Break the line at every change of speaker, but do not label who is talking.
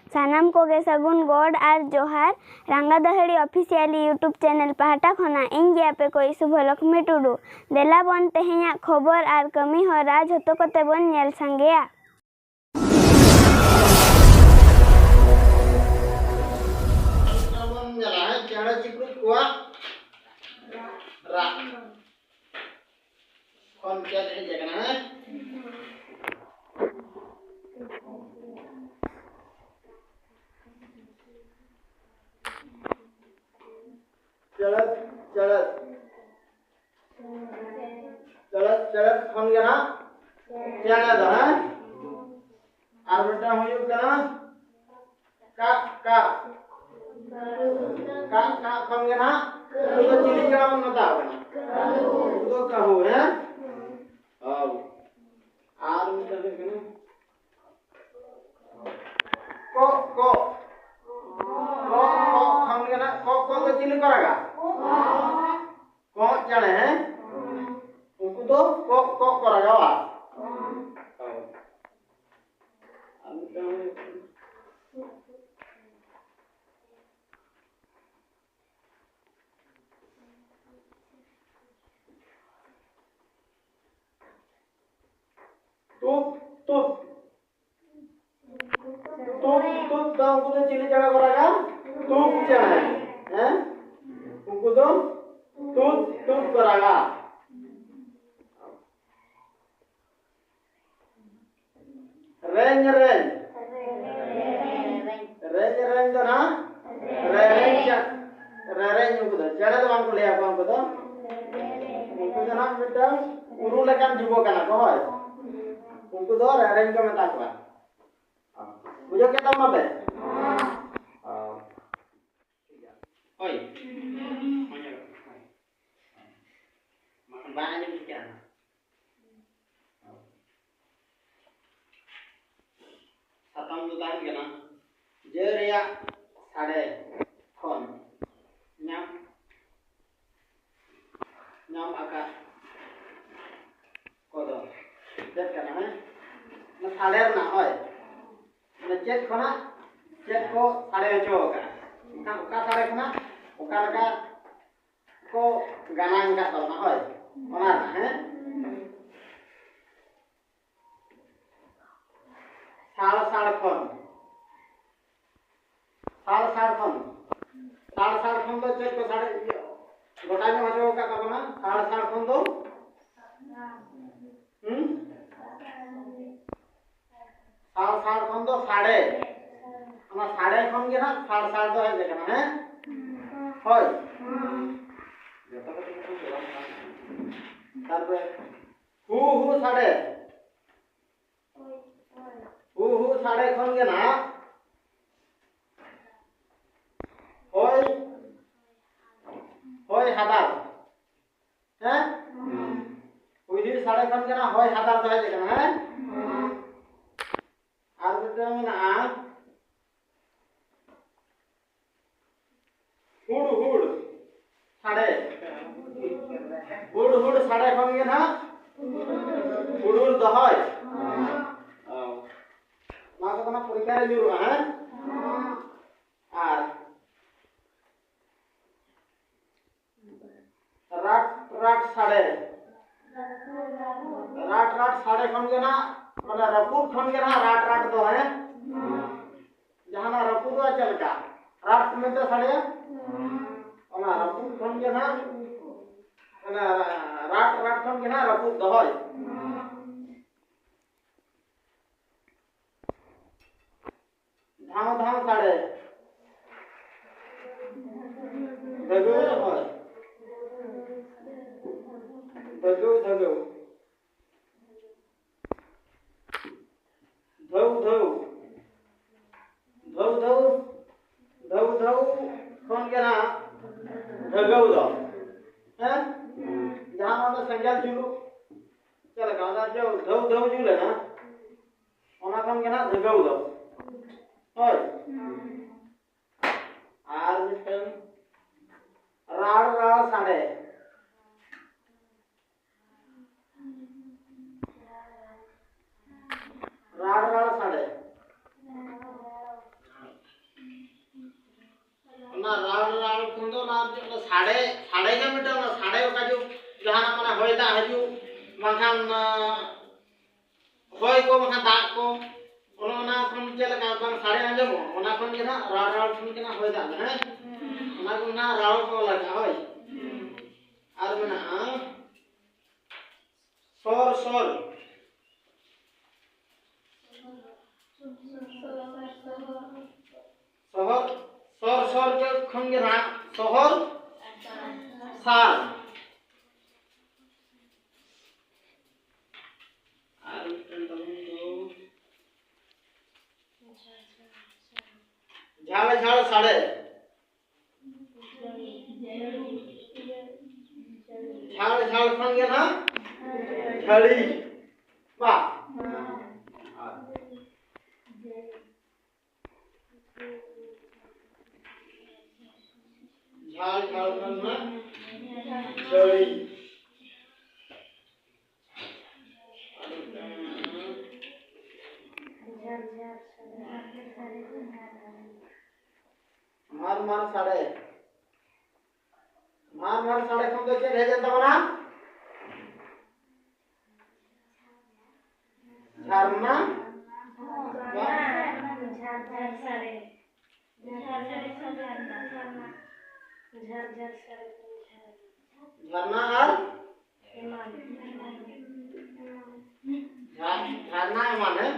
सानाम कोगे सगुन गोड और जोहार रंगादहड़ी ऑफिशियली यूट्यूब चैनल पहाटा खना इन गया पे कोई शुभलक्ष्मी टुडू देला बन तेहेया खबर और कमी हरा झतो कते बन नेल संगेया।
चलत चलत चलत चलत फोन गना चेंगा दा है आर बेटा होयो गना का का का फोन गना तो चिली चला मन मता बना तो कहो है आओ आर बेटा गना को फोन गना को तो चिली करेगा कौन जाने हैं उनको तो को करेगा वा तो उनको तो चिली चढ़ा करेगा तू जाने हैं उनको तो तू करेगा रेंज रेंज रेंज रेंज तो ना रेंज रेंज उनको तो चढ़ा तो हमको ले आप हमको तो उनको तो ना बेटा उन्हों लेकर जीवो करना को है उनको तो रेंज का मैं ताकवा मुझे क्या काम है ओए बाहर नहीं क्या खत्म दुकान के ना जेरिया साढ़े फोन नाम आका कोदो चेक करना है ना साढ़े ना होय ना चेक खोना चेक को साढ़े जो होगा का साढ़े खोना उका लगा को गाना का तो ना होय ओना है साढ़े फोन तो चेक को साढ़े गोटा में मजो का कबना साढ़े फोन तो साढ़े फोन तो साढ़े हमारा साढ़े फोन के ना साढ़े तो है देखना है होय तारपरे हु साढ़े साढ़े फोन के ना होय हजार हैं उइदी साढ़े फोन के ना होय हजार तो है देखना है आर बेटा में ना हुड़ साढ़े फोन के ना हुड़ दहय मा को ना परीक्षा रे जुरु है आर राट साढ़े फोन के ना माने रपूर फोन के ना राट तो है जहां ना रपूर तो चल का राट में तो साढ़े ओना रपूर फोन के ना माने राट फोन के ना रपूर दहय धाम साढ़े धगो होय धगो धौ फोन के ना धगो दो हैं जहां वाला संज्ञा जुलू चल गाना जो धौ जुले ना ओना फोन के ना धगो दो होय आर मिस्टर राड़ साढ़े राड़ साढ़े जो साड़े साड़े के मिटल ना साड़े का जो जहां माने होय दा हजू माखान होय को माखान दा को ओना खन चल का बन साड़े आंजमो ओना खन के ना राड़ खन के ना होय दा है ओना को ना राड़ को लगा होय आर मना सोर सोर शहर सर सर के खंगे रा शहर साल आर झाड़ झाड़ साड़े झाड़ झाड़ खंगे ना झड़ी वाह झाड़ झाड़ खंगे झड़ी मार मार साड़े खन तो के रह जाता बना झरना झरना और झरना माने